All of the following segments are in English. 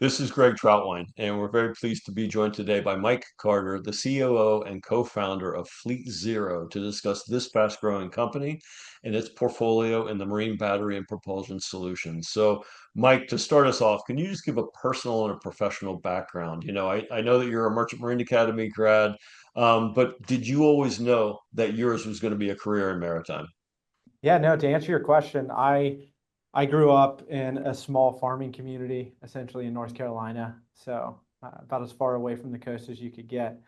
This is Greg Troutwine, and we're very pleased to be joined today by Mike Carter, the COO and co-founder of Fleetzero, to discuss this fast-growing company and its portfolio in the marine battery and propulsion solutions. So, Mike, to start us off, can you just give a personal and a professional background? I know that you're a Merchant Marine Academy grad, but did you always know that yours was going to be a career in maritime? Yeah, no, to answer your question, I grew up in a small farming community, essentially in North Carolina, so about as far away from the coast as you could get.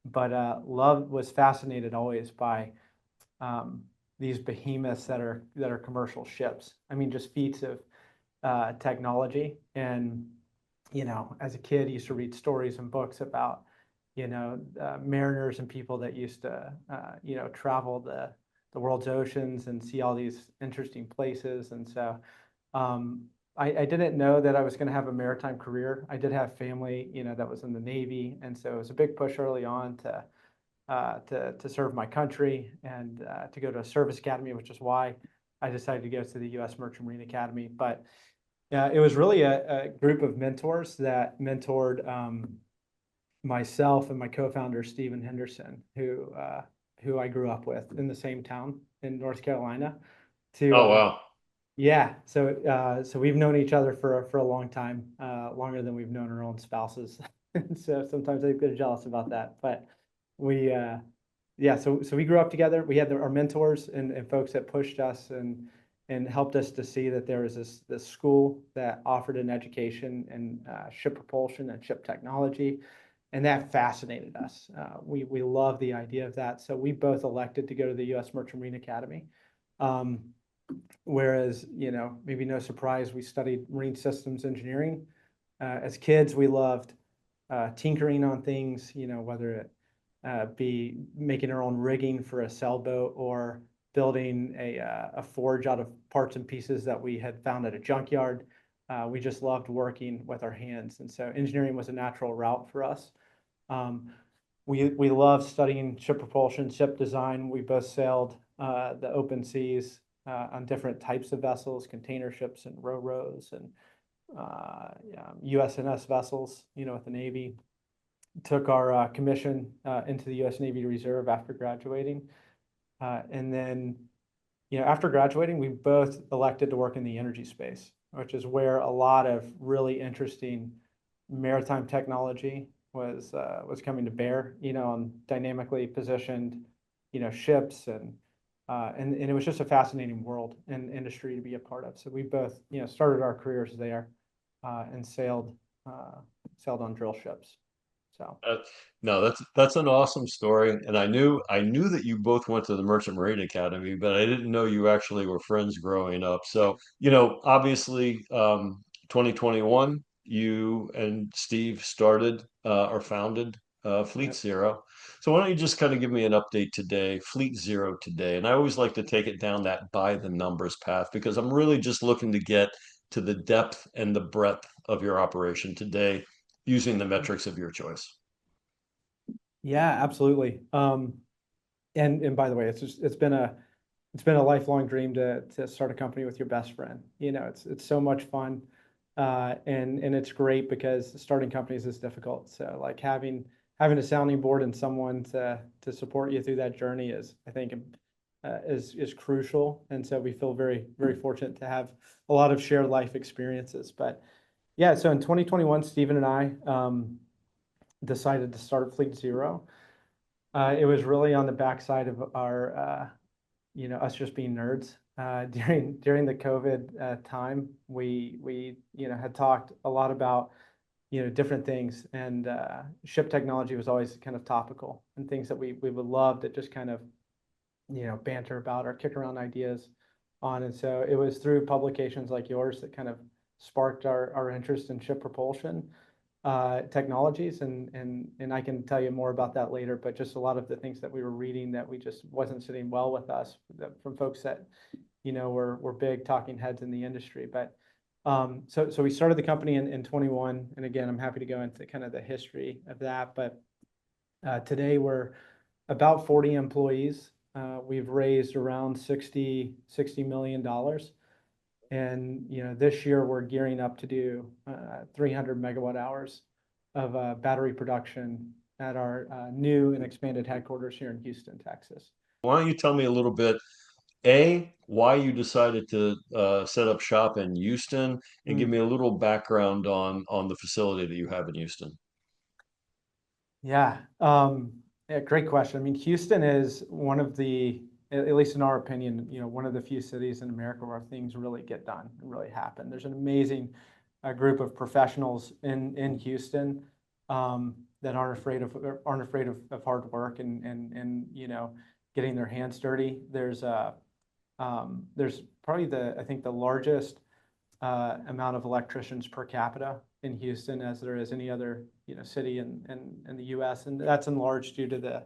But was fascinated always by um, these behemoths that are commercial ships. I mean, just feats of technology. And as a kid, I used to read stories and books about mariners and people that used to travel the world's oceans and see all these interesting places. And so I didn't know that I was going to have a maritime career. I did have family, that was in the Navy, and so it was a big push early on to serve my country and to go to a service academy, which is why I decided to go to the U.S. Merchant Marine Academy. But it was really a group of mentors that mentored myself and my co-founder Stephen Henderson, who I grew up with in the same town in North Carolina. To Oh, wow. Yeah, so we've known each other for a long time, longer than we've known our own spouses. And so sometimes I get jealous about that. But we yeah, so we grew up together. We had our mentors and folks that pushed us and helped us to see that there was this school that offered an education in ship propulsion and ship technology, and that fascinated us. We love the idea of that. So we both elected to go to the U.S. Merchant Marine Academy. Um, Whereas, maybe no surprise, we studied marine systems engineering. As kids, we loved tinkering on things, whether it be making our own rigging for a sailboat or building a forge out of parts and pieces that we had found at a junkyard. We just loved working with our hands. And so engineering was a natural route for us. Um, we love studying ship propulsion, ship design. We both sailed the open seas on different types of vessels, container ships and ro-ros and USNS vessels, with the Navy. Took our commission into the U.S. Navy Reserve after graduating. And then, after graduating, we both elected to work in the energy space, which is where a lot of really interesting maritime technology was coming to bear, on dynamically positioned, ships and it was just a fascinating world and industry to be a part of. So we both, started our careers there and sailed on drill ships. So Uh, no, that's an awesome story, and I knew that you both went to the Merchant Marine Academy, but I didn't know you actually were friends growing up. So, obviously, 2021, you and Steve started or founded yeah. Fleetzero. So why don't you just kind of give me an update today, Fleetzero today? And I always like to take it down that by the numbers path because I'm really just looking to get to the depth and the breadth of your operation today using the metrics of your choice. Yeah, absolutely. And by the way, it's been a lifelong dream to start a company with your best friend. It's so much fun, and it's great because starting companies is difficult. So like having a sounding board and someone to support you through that journey is, I think, is crucial. And so we feel very very fortunate to have a lot of shared life experiences. But yeah, so in 2021, Stephen and I decided to start Fleetzero. It was really on the backside of our, us just being nerds. During the COVID time, we had talked a lot about different things, and ship technology was always kind of topical and things that we would love to just kind of banter about or kick around ideas on. And so it was through publications like yours that kind of sparked our interest in ship propulsion technologies, and I can tell you more about that later. But just a lot of the things that we were reading that we just wasn't sitting well with us from folks that were big talking heads in the industry. But so we started the company in 21, and again, I'm happy to go into kind of the history of that. But today we're about 40 employees. We've raised around $60 million. And this year we're gearing up to do 300 megawatt hours of battery production at our new and expanded headquarters here in Houston, Texas. Why don't you tell me a little bit, why you decided to set up shop in Houston, and give Mm. me a little background on the facility that you have in Houston. Yeah. Yeah, great question. I mean, Houston is one of the, at least in our opinion, one of the few cities in America where things really get done and really happen. There's an amazing group of professionals in Houston that aren't afraid of hard work and getting their hands dirty. There's probably I think the largest amount of electricians per capita in Houston as there is any other city in the U.S. And that's in large due to the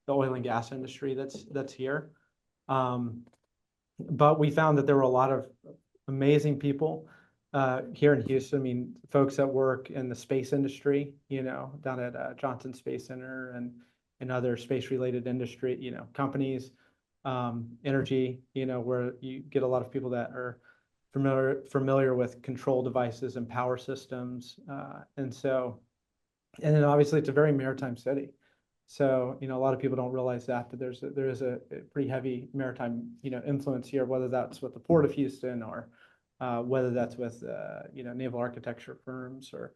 oil and gas industry that's here. Um, but we found that there were a lot of amazing people here in Houston. I mean, folks that work in the space industry, down at Johnson Space Center and other space related industry, companies, energy, where you get a lot of people that are familiar with control devices and power systems. And then obviously it's a very maritime city. So, a lot of people don't realize that, but there is a pretty heavy maritime, influence here, whether that's with the Port of Houston or whether that's with, naval architecture firms or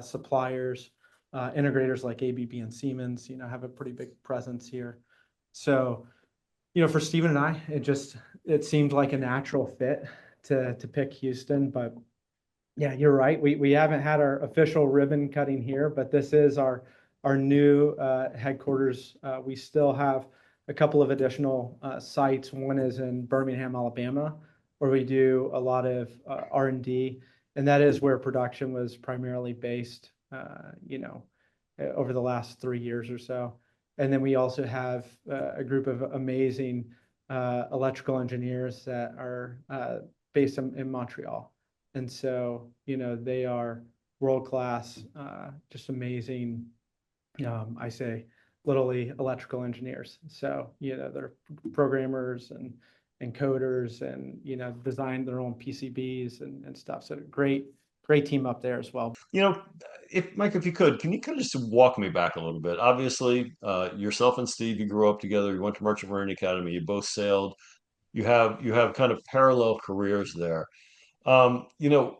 suppliers, integrators like ABB and Siemens, have a pretty big presence here. So, for Stephen and I, it seemed like a natural fit to pick Houston. But yeah, you're right. We haven't had our official ribbon cutting here, but this is our new headquarters. We still have a couple of additional sites. One is in Birmingham, Alabama, where we do a lot of R&D, and that is where production was primarily based, over the last 3 years or so. And then we also have a group of amazing electrical engineers that are based in Montreal. And so, they are world class, just amazing, I say, literally electrical engineers. So, they're programmers and coders and, design their own PCBs and stuff. So great team up there as well. You know, if Mike, if you could, can you kind of just walk me back a little bit? Obviously, yourself and Steve, you grew up together. You went to Merchant Marine Academy. You both sailed. You have kind of parallel careers there. You know,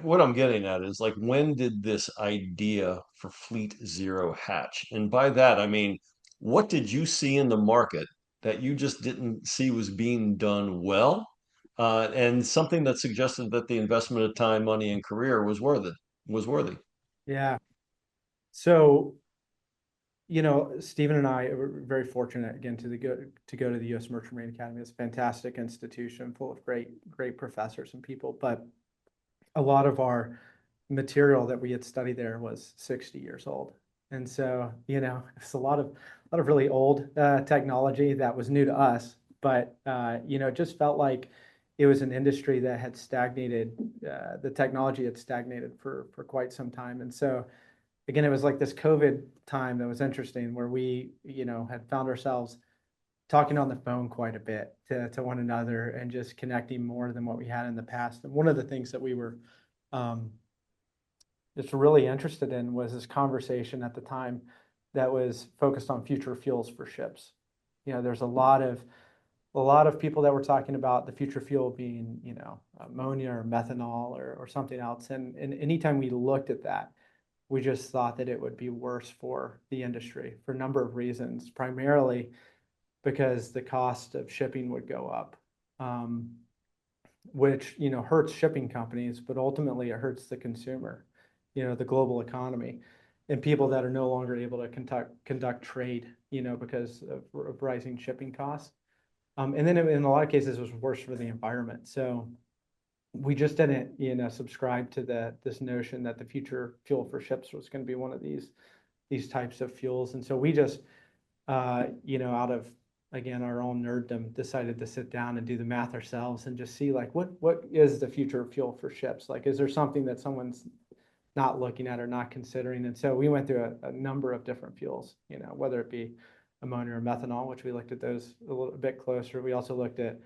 what I'm getting at is, like, when did this idea for Fleet Zero hatch? And by that, I mean, what did you see in the market that you just didn't see was being done well? And something that suggested that the investment of time, money, and career was worthy. Yeah. So, Stephen and I were very fortunate again to go to the U.S. Merchant Marine Academy. It's a fantastic institution full of great professors and people. But a lot of our material that we had studied there was 60 years old. And so, it's a lot of really old technology that was new to us, but it just felt like it was an industry that had stagnated. The technology had stagnated for quite some time. And so, again, it was like this COVID time that was interesting where we, had found ourselves talking on the phone quite a bit to one another and just connecting more than what we had in the past. And one of the things that we were um, just really interested in was this conversation at the time that was focused on future fuels for ships. There's a lot of people that were talking about the future fuel being, ammonia or methanol or something else. And anytime we looked at that, we just thought that it would be worse for the industry for a number of reasons, primarily because the cost of shipping would go up, which hurts shipping companies, but ultimately it hurts the consumer, the global economy, and people that are no longer able to conduct trade, because of rising shipping costs. And then in a lot of cases, it was worse for the environment. So we just didn't, subscribe to this notion that the future fuel for ships was going to be one of these types of fuels. And so we just, out of, again, our own nerddom, decided to sit down and do the math ourselves and just see, like, what is the future fuel for ships? Like, is there something that someone's not looking at or not considering? And so we went through a number of different fuels, whether it be ammonia or methanol, which we looked at those a little bit closer. We also looked at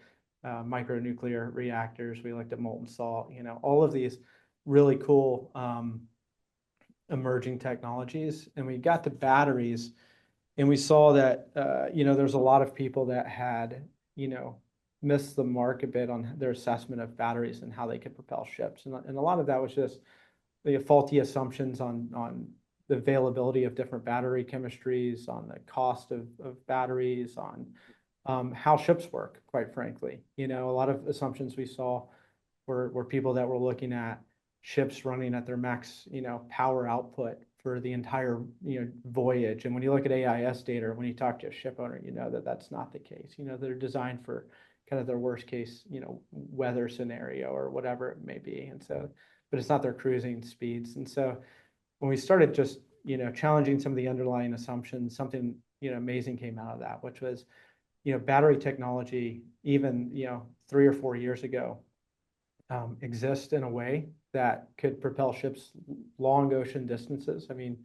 micronuclear reactors. We looked at molten salt, all of these really cool emerging technologies. And we got to batteries and we saw that, there's a lot of people that had, missed the mark a bit on their assessment of batteries and how they could propel ships. And a lot of that was just the faulty assumptions on the availability of different battery chemistries, on the cost of batteries, on how ships work, quite frankly. A lot of assumptions we saw were people that were looking at ships running at their max, power output for the entire, voyage. And when you look at AIS data, when you talk to a ship owner, that that's not the case. They're designed for kind of their worst case, weather scenario or whatever it may be. And so, but it's not their cruising speeds. And so when we started just, challenging some of the underlying assumptions, something, amazing came out of that, which was, battery technology, even, 3 or 4 years ago, exist in a way that could propel ships long ocean distances. I mean,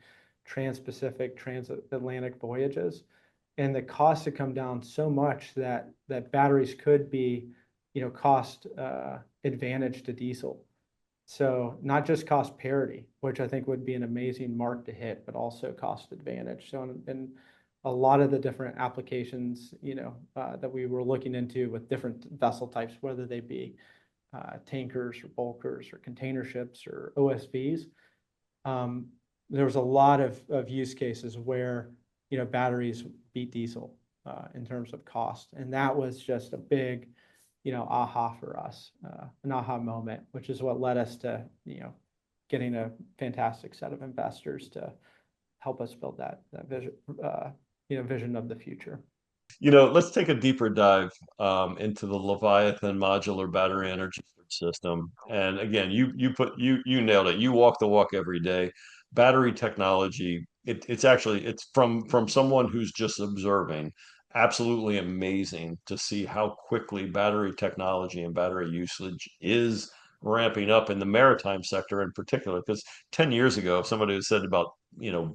trans-Pacific, transatlantic voyages, and the cost had come down so much that batteries could be, cost advantage to diesel. So not just cost parity, which I think would be an amazing mark to hit, but also cost advantage. So in a lot of the different applications, that we were looking into with different vessel types, whether they be tankers or bulkers or container ships or OSVs, there was a lot of use cases where, batteries beat diesel in terms of cost. And that was just a big, aha for us, an aha moment, which is what led us to, getting a fantastic set of investors to help us build that vision, vision of the future. Let's take a deeper dive into the Leviathan modular battery energy storage system. And again, you nailed it. You walk the walk every day. Battery technology, it's from someone who's just observing, absolutely amazing to see how quickly battery technology and battery usage is ramping up in the maritime sector in particular. Because 10 years ago, if somebody had said about,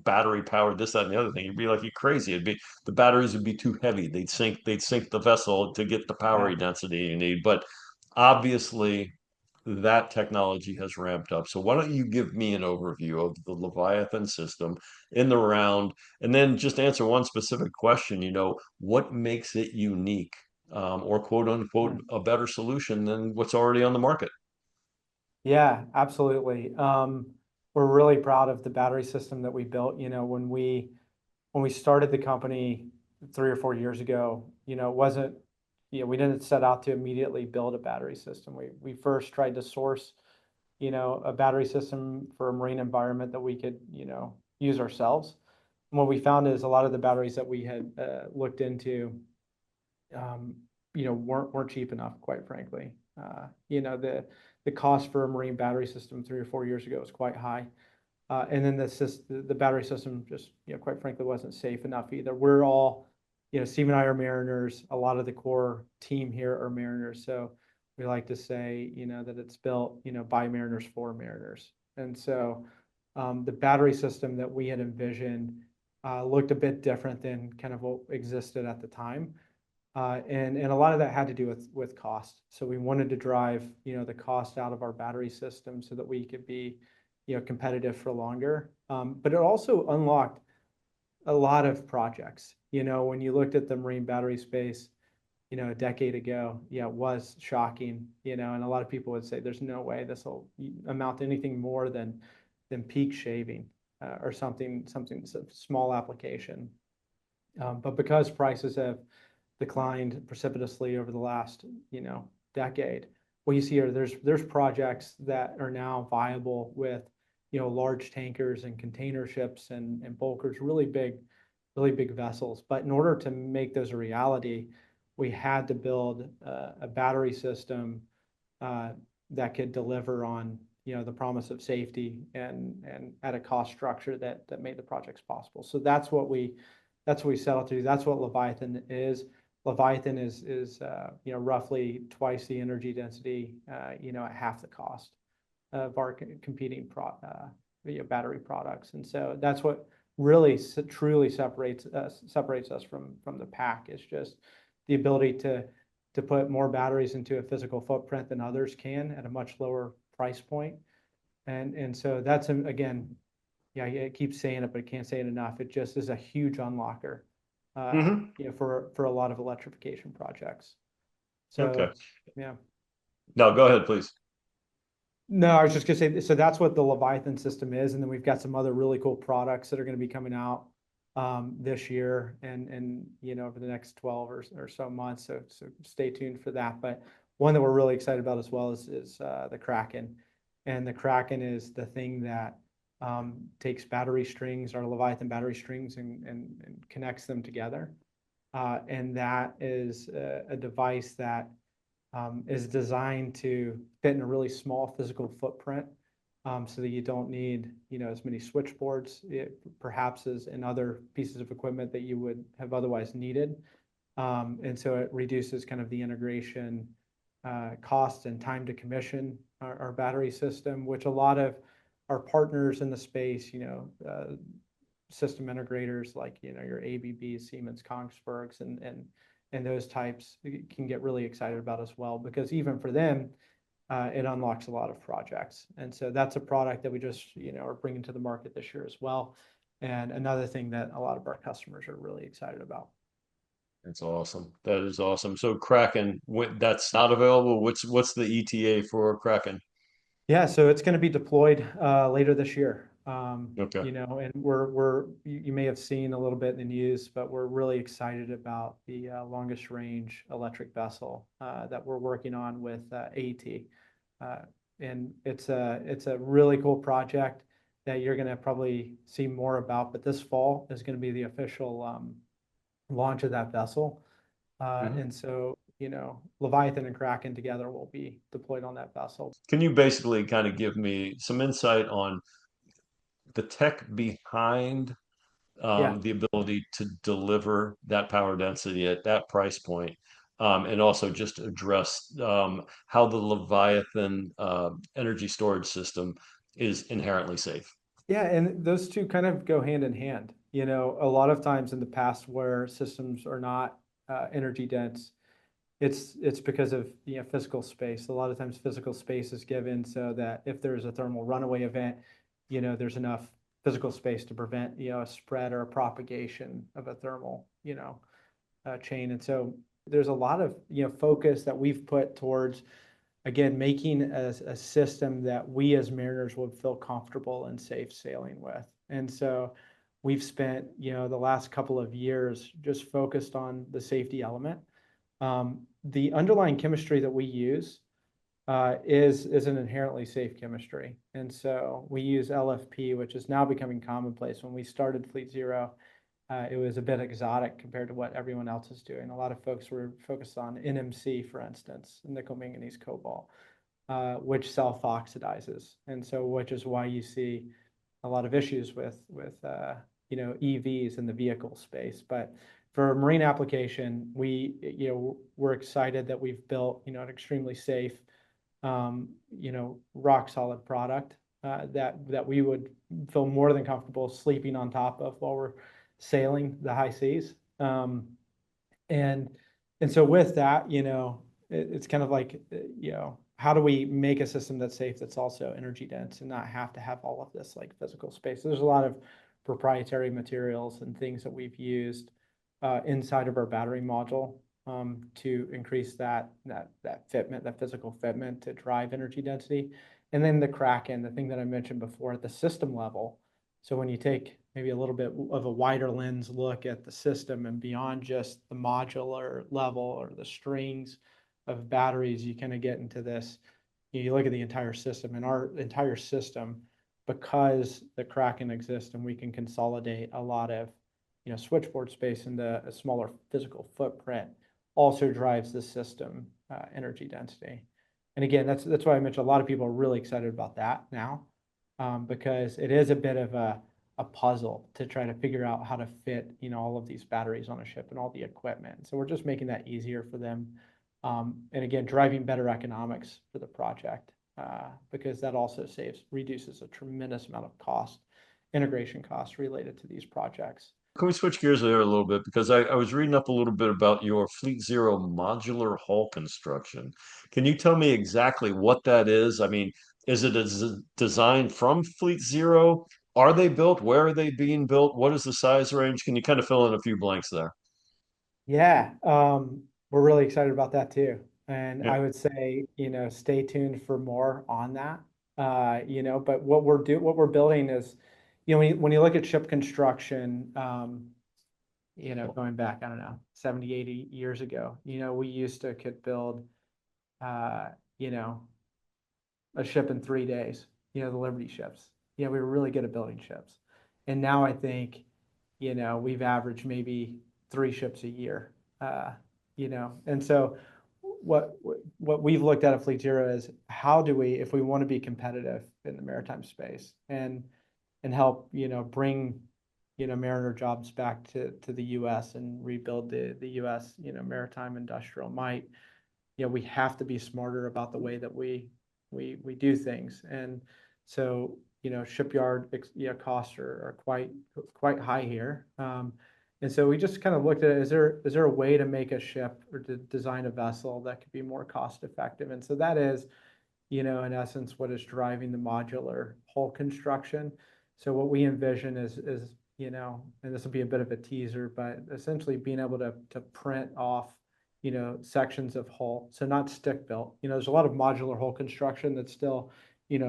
battery powered this, that, and the other thing, you'd be like, you crazy. The batteries would be too heavy. They'd sink the vessel to get the power Yeah. density you need. But obviously, that technology has ramped up. So why don't you give me an overview of the Leviathan system in the round, and then just answer one specific question. What makes it unique, or quote unquote Yeah. a better solution than what's already on the market? Yeah, absolutely. We're really proud of the battery system that we built. When we started the company 3 or 4 years ago, it wasn't, we didn't set out to immediately build a battery system. We first tried to source, a battery system for a marine environment that we could, use ourselves. And what we found is a lot of the batteries that we had looked into, um, weren't cheap enough, quite frankly. The cost for a marine battery system 3 or 4 years ago was quite high. And then the battery system just, quite frankly, wasn't safe enough either. We're all, Steve and I are mariners. A lot of the core team here are mariners. So we like to say, that it's built, by mariners for mariners. And so the battery system that we had envisioned looked a bit different than kind of what existed at the time. And a lot of that had to do with cost. So we wanted to drive, the cost out of our battery system so that we could be, competitive for longer. But it also unlocked a lot of projects. When you looked at the marine battery space, a decade ago, yeah, it was shocking, and a lot of people would say there's no way this will amount to anything more than peak shaving or something small application. But because prices have declined precipitously over the last, decade, what you see are there's projects that are now viable with, large tankers and container ships and bulkers, really big vessels. But in order to make those a reality, we had to build a battery system that could deliver on, the promise of safety and at a cost structure that made the projects possible. So that's what we set out to do. That's what Leviathan is. Leviathan is roughly twice the energy density, at half the cost of our competing battery products. And so that's what really truly separates us from the pack, is just the ability to to put more batteries into a physical footprint than others can at a much lower price point. And so that's, again, yeah, I keep saying it, but I can't say it enough. It just is a huge unlocker, Hmm. for a lot of electrification projects. Okay. So, yeah. No, go ahead, please. No, I was just gonna say, so that's what the Leviathan system is, and then we've got some other really cool products that are gonna be coming out this year and over the next 12 or so months. So stay tuned for that. But one that we're really excited about as well is the Kraken, and the Kraken is the thing that takes battery strings, our Leviathan battery strings, and connects them together. And that is a device that is designed to fit in a really small physical footprint, so that you don't need, as many switchboards, perhaps as in other pieces of equipment that you would have otherwise needed. And so it reduces kind of the integration cost and time to commission our battery system, which a lot of our partners in the space, system integrators like, your ABB, Siemens, Kongsbergs, and those types can get really excited about as well, because even for them, it unlocks a lot of projects. And so that's a product that we just, are bringing to the market this year as well. And another thing that a lot of our customers are really excited about. That's awesome. That is awesome. So Kraken, that's not available. What's the ETA for Kraken? Yeah, so it's going to be deployed later this year. Okay. And we're you may have seen a little bit in the news, but we're really excited about the longest range electric vessel that we're working on with AET. Uh, and it's a really cool project that you're going to probably see more about. But this fall is going to be the official launch of that vessel. Mhm. And so, Leviathan and Kraken together will be deployed on that vessel. Can you basically kind of give me some insight on the tech behind Yeah. the ability to deliver that power density at that price point, and also just address how the Leviathan energy storage system is inherently safe? Yeah, and those two kind of go hand in hand. A lot of times in the past where systems are not energy dense, it's because of physical space. A lot of times physical space is given so that if there's a thermal runaway event, there's enough physical space to prevent a spread or a propagation of a thermal chain. And so there's a lot of focus that we've put towards, again, making a system that we as mariners would feel comfortable and safe sailing with. And so we've spent, the last couple of years just focused on the safety element. The underlying chemistry that we use is an inherently safe chemistry. And so we use LFP, which is now becoming commonplace. When we started Fleetzero, it was a bit exotic compared to what everyone else is doing. A lot of folks were focused on NMC, for instance, nickel manganese cobalt, which self-oxidizes, and so which is why you see a lot of issues with EVs in the vehicle space. But for a marine application, we're excited that we've built an extremely safe, rock solid product that we would feel more than comfortable sleeping on top of while we're sailing the high seas. And and so with that, it's kind of like, how do we make a system that's safe, that's also energy dense, and not have to have all of this like physical space? So there's a lot of proprietary materials and things that we've used inside of our battery module to increase that fitment, that physical fitment to drive energy density. And then the Kraken, the thing that I mentioned before at the system level. So when you take maybe a little bit of a wider lens look at the system and beyond just the modular level or the strings of batteries, you kind of get into this. You look at the entire system, and our entire system, because the Kraken exists and we can consolidate a lot of switchboard space into a smaller physical footprint, also drives the system energy density. And again, that's why I mentioned a lot of people are really excited about that now, because it is a bit of a puzzle to try to figure out how to fit all of these batteries on a ship and all the equipment. So we're just making that easier for them, and again, driving better economics for the project, because that also reduces a tremendous amount of integration costs related to these projects. Can we switch gears there a little bit? Because I was reading up a little bit about your Fleetzero modular hull construction. Can you tell me exactly what that is? I mean, is it a design from Fleetzero? Are they built? Where are they being built? What is the size range? Can you kind of fill in a few blanks there? Yeah, we're really excited about that too. And Yeah. I would say, stay tuned for more on that. But what we're building is, when you look at ship construction, going back, I don't know, 70, 80 years ago, we used to could build, uh, you know, a ship in 3 days, the Liberty ships. We were really good at building ships. And now I think, we've averaged maybe 3 ships a year. And so what we've looked at Fleet Zero is how do we, if we want to be competitive in the maritime space and help, bring, mariner jobs back to the US and rebuild the US, maritime industrial might, we have to be smarter about the way that we do things. And so, shipyard costs are quite high here. And so we just kind of looked at it, is there a way to make a ship or to design a vessel that could be more cost effective? And so that is, in essence, what is driving the modular hull construction. So what we envision is, and this will be a bit of a teaser, but essentially being able to print off, sections of hull. So not stick built. There's a lot of modular hull construction that's still,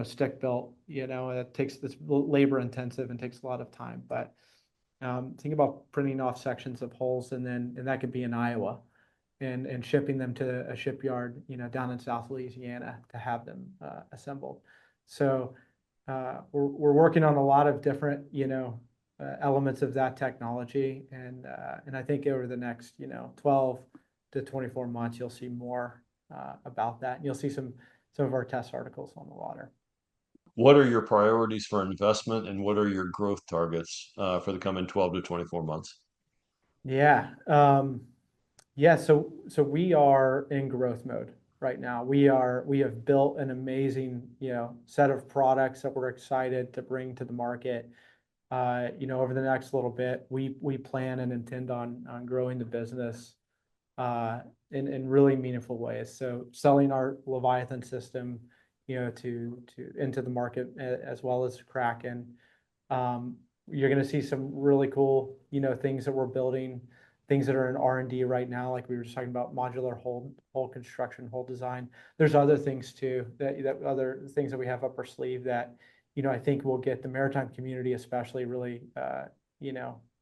stick built, it takes this labor intensive and takes a lot of time. But think about printing off sections of hulls and that could be in Iowa and shipping them to a shipyard, down in South Louisiana to have them assembled. So we're working on a lot of different, elements of that technology, and I think over the next, 12 to 24 months, you'll see more about that. And you'll see some of our test articles on the water. What are your priorities for investment and what are your growth targets for the coming 12 to 24 months? Yeah. Yeah, so we are in growth mode right now. We have built an amazing, set of products that we're excited to bring to the market. Over the next little bit, we plan and intend on growing the business in really meaningful ways. So selling our Leviathan system, to into the market as well as Kraken. Um, you're going to see some really cool, things that we're building, things that are in R&D right now, like we were just talking about modular whole construction, whole design. There's other things too that other things that we have up our sleeve that, I think will get the maritime community especially really,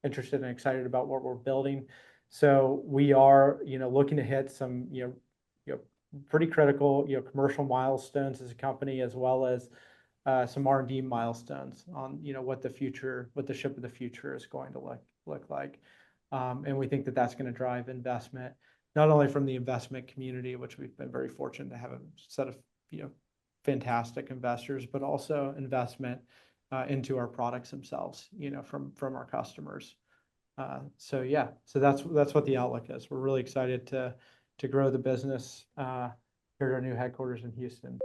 interested and excited about what we're building. So we are, looking to hit some, pretty critical, commercial milestones as a company, as well as some R&D milestones on, what the ship of the future is going to look like. And we think that that's going to drive investment, not only from the investment community, which we've been very fortunate to have a set of, fantastic investors, but also investment into our products themselves, from our customers. So that's what the outlook is. We're really excited to grow the business here at our new headquarters in Houston.